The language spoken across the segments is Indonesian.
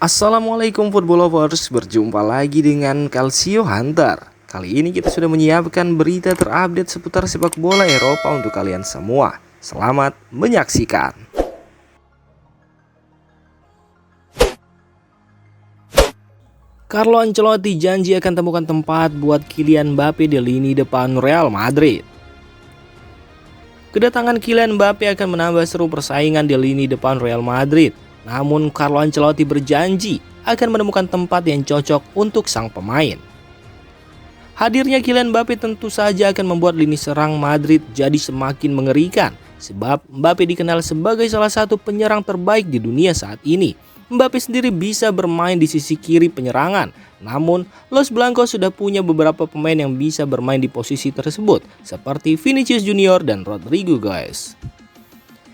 Assalamualaikum football lovers, berjumpa lagi dengan Calcio Hunter. Kali ini kita sudah menyiapkan berita terupdate seputar sepak bola Eropa untuk kalian semua. Selamat menyaksikan. Carlo Ancelotti janji akan temukan tempat buat Kylian Mbappe di lini depan Real Madrid. Kedatangan Kylian Mbappe akan menambah seru persaingan di lini depan Real Madrid. Namun Carlo Ancelotti berjanji akan menemukan tempat yang cocok untuk sang pemain. Hadirnya Kylian Mbappe tentu saja akan membuat lini serang Madrid jadi semakin mengerikan, sebab Mbappe dikenal sebagai salah satu penyerang terbaik di dunia saat ini. Mbappe sendiri bisa bermain di sisi kiri penyerangan, namun Los Blancos sudah punya beberapa pemain yang bisa bermain di posisi tersebut, seperti Vinicius Junior dan Rodrygo Goes.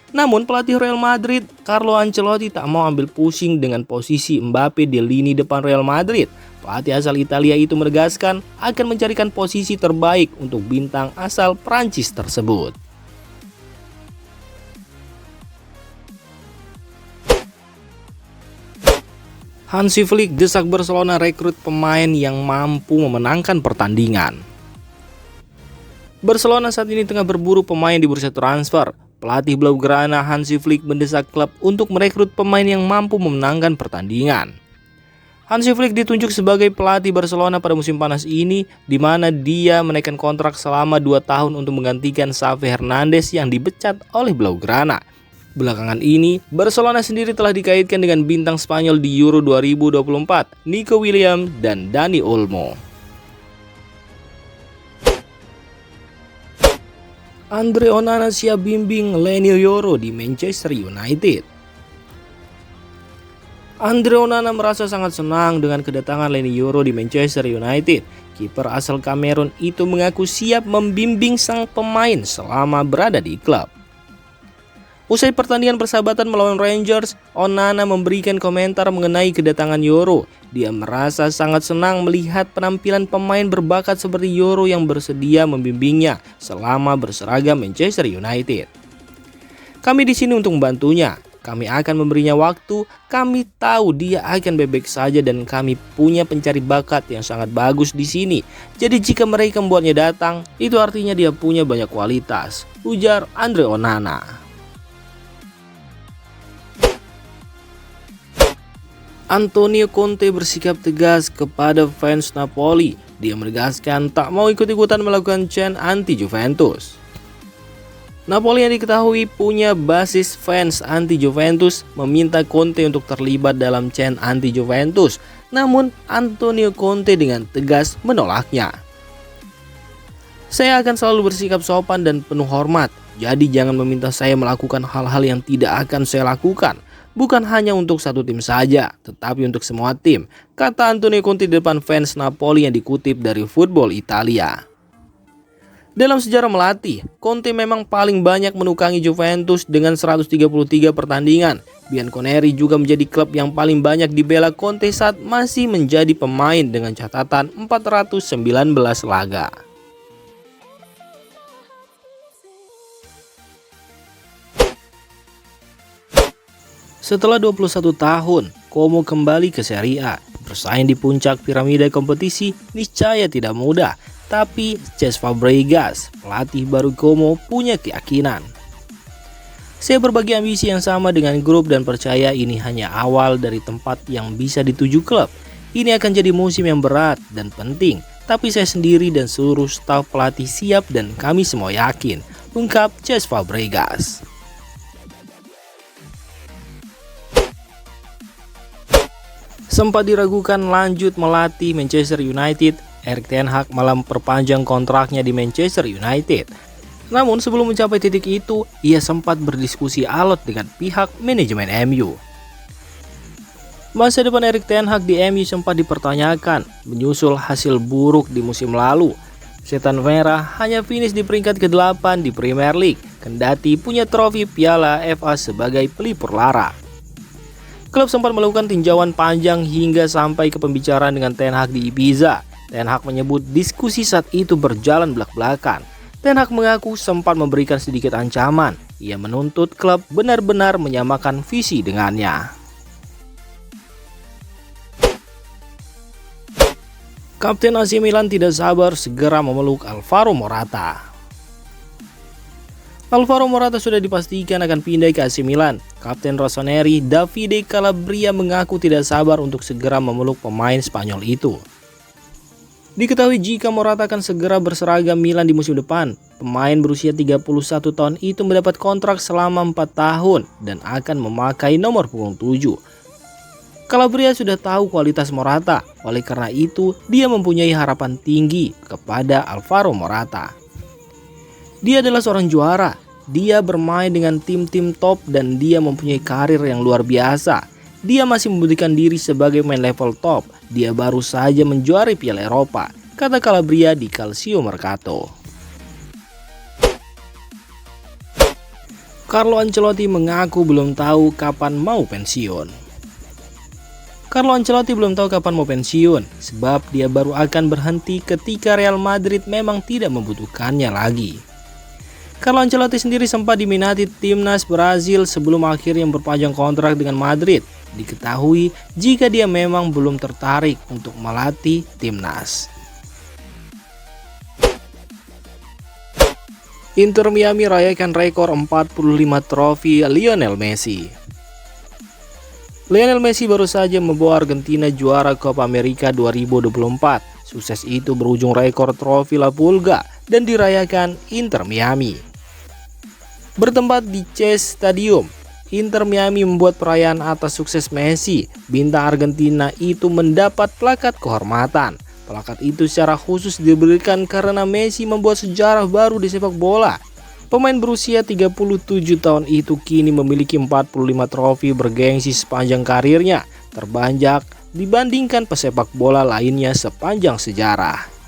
Namun pelatih Real Madrid, Carlo Ancelotti, tak mau ambil pusing dengan posisi Mbappe di lini depan Real Madrid. Pelatih asal Italia itu menegaskan akan mencarikan posisi terbaik untuk bintang asal Prancis tersebut. Hansi Flick desak Barcelona rekrut pemain yang mampu memenangkan pertandingan. Barcelona saat ini tengah berburu pemain di bursa transfer. Pelatih Blaugrana Hansi Flick mendesak klub untuk merekrut pemain yang mampu memenangkan pertandingan. Hansi Flick ditunjuk sebagai pelatih Barcelona pada musim panas ini, di mana dia menaikkan kontrak selama 2 tahun untuk menggantikan Xavi Hernandez yang dipecat oleh Blaugrana. Belakangan ini, Barcelona sendiri telah dikaitkan dengan bintang Spanyol di Euro 2024, Nico Williams dan Dani Olmo. Andre Onana siap bimbing Leny Yoro di Manchester United. Andre Onana merasa sangat senang dengan kedatangan Leny Yoro di Manchester United. Kiper asal Kamerun itu mengaku siap membimbing sang pemain selama berada di klub. Usai pertandingan persahabatan melawan Rangers, Onana memberikan komentar mengenai kedatangan Yoro. Dia merasa sangat senang melihat penampilan pemain berbakat seperti Yoro yang bersedia membimbingnya selama berseragam Manchester United. Kami di sini untuk membantunya. Kami akan memberinya waktu. Kami tahu dia akan baik-baik saja dan kami punya pencari bakat yang sangat bagus di sini. Jadi jika mereka membuatnya datang, itu artinya dia punya banyak kualitas, ujar Andre Onana. Antonio Conte bersikap tegas kepada fans Napoli. Dia menegaskan tak mau ikut-ikutan melakukan chant anti-Juventus. Napoli yang diketahui punya basis fans anti-Juventus meminta Conte untuk terlibat dalam chant anti-Juventus. Namun Antonio Conte dengan tegas menolaknya. Saya akan selalu bersikap sopan dan penuh hormat. Jadi jangan meminta saya melakukan hal-hal yang tidak akan saya lakukan. Bukan hanya untuk satu tim saja, tetapi untuk semua tim, kata Antonio Conte di depan fans Napoli yang dikutip dari Football Italia. Dalam sejarah melatih, Conte memang paling banyak menukangi Juventus dengan 133 pertandingan. Bianconeri juga menjadi klub yang paling banyak dibela Conte saat masih menjadi pemain dengan catatan 419 laga. Setelah 21 tahun, Como kembali ke Serie A. Bersaing di puncak piramida kompetisi niscaya tidak mudah, tapi Cesc Fabregas, pelatih baru Como, punya keyakinan. Saya berbagi ambisi yang sama dengan grup dan percaya ini hanya awal dari tempat yang bisa dituju klub. Ini akan jadi musim yang berat dan penting, tapi saya sendiri dan seluruh staf pelatih siap dan kami semua yakin, ungkap Cesc Fabregas. Sempat diragukan lanjut melatih Manchester United, Erik ten Hag malah memperpanjang kontraknya di Manchester United. Namun sebelum mencapai titik itu, ia sempat berdiskusi alot dengan pihak manajemen MU. Masa depan Erik ten Hag di MU sempat dipertanyakan, menyusul hasil buruk di musim lalu. Setan Merah hanya finish di peringkat ke-8 di Premier League, kendati punya trofi Piala FA sebagai pelipur lara. Klub sempat melakukan tinjauan panjang hingga sampai ke pembicaraan dengan Ten Hag di Ibiza. Ten Hag menyebut diskusi saat itu berjalan belak-belakan. Ten Hag mengaku sempat memberikan sedikit ancaman. Ia menuntut klub benar-benar menyamakan visi dengannya. Kapten AC Milan tidak sabar segera memeluk Alvaro Morata. Alvaro Morata sudah dipastikan akan pindah ke AC Milan. Kapten Rossoneri, Davide Calabria, mengaku tidak sabar untuk segera memeluk pemain Spanyol itu. Diketahui jika Morata akan segera berseragam Milan di musim depan. Pemain berusia 31 tahun itu mendapat kontrak selama 4 tahun dan akan memakai nomor punggung 7. Calabria sudah tahu kualitas Morata, oleh karena itu dia mempunyai harapan tinggi kepada Alvaro Morata. Dia adalah seorang juara, dia bermain dengan tim-tim top dan dia mempunyai karir yang luar biasa. Dia masih membuktikan diri sebagai main level top, dia baru saja menjuari Piala Eropa, kata Calabria di Calcio Mercato. Carlo Ancelotti mengaku belum tahu kapan mau pensiun. Carlo Ancelotti belum tahu kapan mau pensiun, sebab dia baru akan berhenti ketika Real Madrid memang tidak membutuhkannya lagi. Carlo Ancelotti sendiri sempat diminati timnas Brazil sebelum akhirnya memperpanjang kontrak dengan Madrid. Diketahui jika dia memang belum tertarik untuk melatih timnas. Inter Miami rayakan rekor 45 trofi Lionel Messi. Lionel Messi baru saja membawa Argentina juara Copa America 2024. Sukses itu berujung rekor trofi La Pulga dan dirayakan Inter Miami. Bertempat di Chase Stadium, Inter Miami membuat perayaan atas sukses Messi. Bintang Argentina itu mendapat plakat kehormatan. Plakat itu secara khusus diberikan karena Messi membuat sejarah baru di sepak bola. Pemain berusia 37 tahun itu kini memiliki 45 trofi bergengsi sepanjang karirnya, terbanyak dibandingkan pesepak bola lainnya sepanjang sejarah.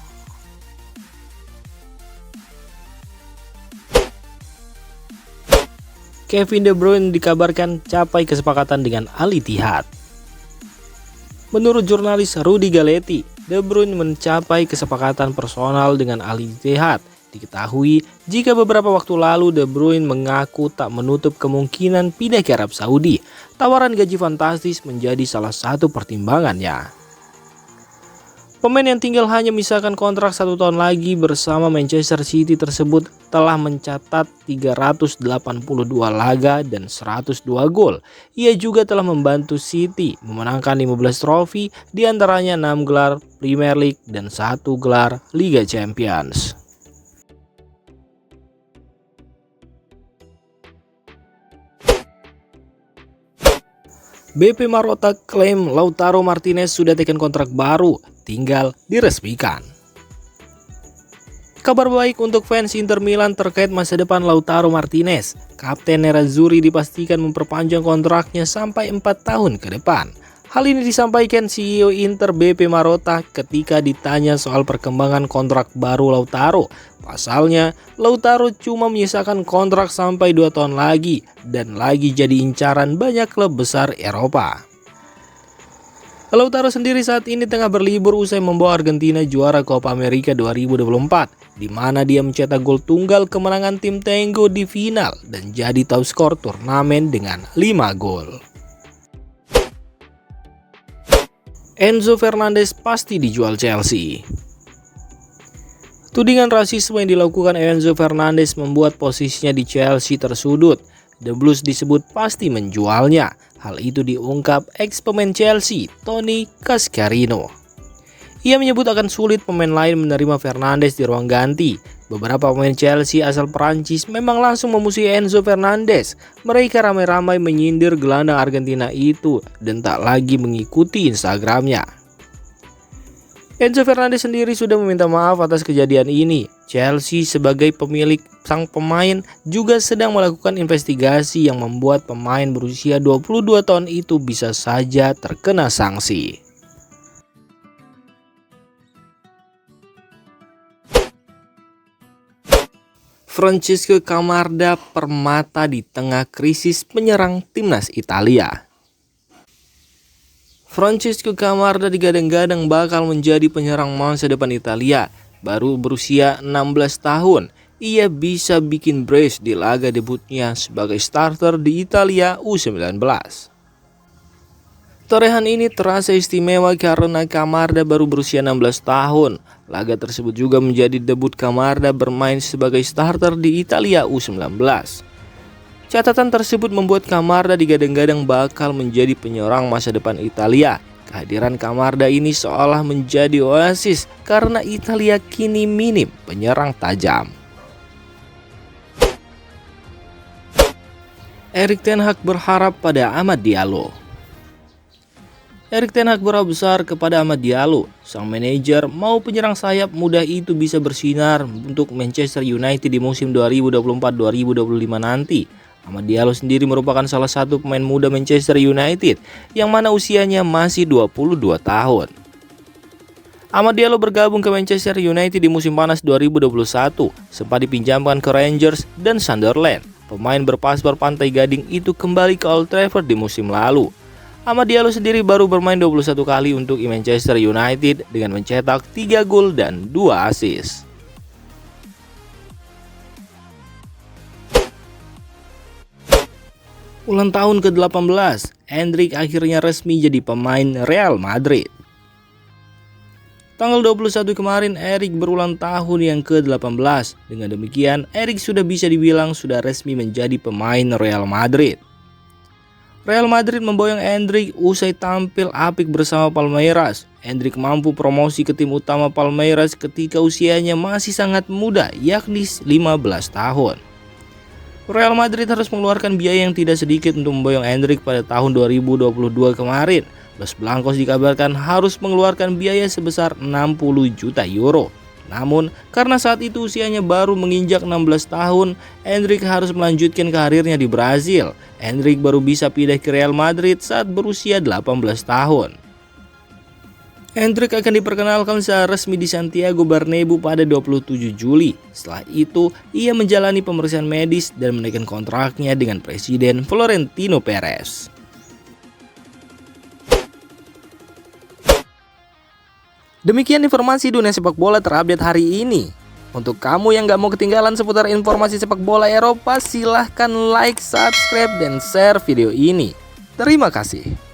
Kevin De Bruyne dikabarkan capai kesepakatan dengan Al Ittihad. Menurut jurnalis Rudy Galetti, De Bruyne mencapai kesepakatan personal dengan Al Ittihad. Diketahui jika beberapa waktu lalu De Bruyne mengaku tak menutup kemungkinan pindah ke Arab Saudi. Tawaran gaji fantastis menjadi salah satu pertimbangannya. Pemain yang tinggal hanya misalkan kontrak 1 tahun lagi bersama Manchester City tersebut telah mencatat 382 laga dan 102 gol. Ia juga telah membantu City memenangkan 15 trofi, diantaranya 6 gelar Premier League dan 1 gelar Liga Champions. BP Marotta klaim Lautaro Martinez sudah tekan kontrak baru, tinggal diresmikan. Kabar baik untuk fans Inter Milan terkait masa depan Lautaro Martinez. Kapten Nerazzurri dipastikan memperpanjang kontraknya sampai 4 tahun ke depan. Hal ini disampaikan CEO Inter BP Marotta ketika ditanya soal perkembangan kontrak baru Lautaro. Pasalnya, Lautaro cuma menyisakan kontrak sampai 2 tahun lagi dan lagi jadi incaran banyak klub besar Eropa. Lautaro sendiri saat ini tengah berlibur usai membawa Argentina juara Copa America 2024, di mana dia mencetak gol tunggal kemenangan tim Tengo di final dan jadi top skor turnamen dengan 5 gol. Enzo Fernandez pasti dijual Chelsea. Tudingan rasisme yang dilakukan Enzo Fernandez membuat posisinya di Chelsea tersudut. The Blues disebut pasti menjualnya. Hal itu diungkap ex-pemain Chelsea, Tony Cascarino. Ia menyebut akan sulit pemain lain menerima Fernandes di ruang ganti. Beberapa pemain Chelsea asal Perancis memang langsung memusuhi Enzo Fernandez. Mereka ramai-ramai menyindir gelandang Argentina itu dan tak lagi mengikuti Instagramnya. Enzo Fernandez sendiri sudah meminta maaf atas kejadian ini. Chelsea sebagai pemilik sang pemain juga sedang melakukan investigasi yang membuat pemain berusia 22 tahun itu bisa saja terkena sanksi. Francesco Camarda permata di tengah krisis menyerang timnas Italia. Francesco Camarda digadang-gadang bakal menjadi penyerang masa depan Italia. Baru berusia 16 tahun, ia bisa bikin brace di laga debutnya sebagai starter di Italia U19. Torehan ini terasa istimewa karena Camarda baru berusia 16 tahun. Laga tersebut juga menjadi debut Camarda bermain sebagai starter di Italia U19. Catatan tersebut membuat Camarda digadang-gadang bakal menjadi penyerang masa depan Italia. Kehadiran Camarda ini seolah menjadi oasis karena Italia kini minim penyerang tajam. Erik ten Hag berharap pada Amad Diallo. Erik ten Hag berharap besar kepada Amad Diallo. Sang manajer mau penyerang sayap muda itu bisa bersinar untuk Manchester United di musim 2024-2025 nanti. Amad Diallo sendiri merupakan salah satu pemain muda Manchester United yang mana usianya masih 22 tahun. Amad Diallo bergabung ke Manchester United di musim panas 2021, sempat dipinjamkan ke Rangers dan Sunderland. Pemain berpaspor Pantai Gading itu kembali ke Old Trafford di musim lalu. Amad Diallo sendiri baru bermain 21 kali untuk Manchester United dengan mencetak 3 gol dan 2 assist. Ulang tahun ke-18, Endrick akhirnya resmi jadi pemain Real Madrid. Tanggal 21 kemarin, Erik berulang tahun yang ke-18. Dengan demikian, Erik sudah bisa dibilang sudah resmi menjadi pemain Real Madrid. Real Madrid memboyong Endrick usai tampil apik bersama Palmeiras. Endrick mampu promosi ke tim utama Palmeiras ketika usianya masih sangat muda, yakni 15 tahun. Real Madrid harus mengeluarkan biaya yang tidak sedikit untuk memboyong Endrick pada tahun 2022 kemarin. Los Blancos dikabarkan harus mengeluarkan biaya sebesar 60 juta euro. Namun, karena saat itu usianya baru menginjak 16 tahun, Endrick harus melanjutkan karirnya di Brazil. Endrick baru bisa pindah ke Real Madrid saat berusia 18 tahun. Endrick akan diperkenalkan secara resmi di Santiago Bernabeu pada 27 Juli. Setelah itu, ia menjalani pemeriksaan medis dan menaikkan kontraknya dengan Presiden Florentino Perez. Demikian informasi dunia sepak bola terupdate hari ini. Untuk kamu yang gak mau ketinggalan seputar informasi sepak bola Eropa, silahkan like, subscribe, dan share video ini. Terima kasih.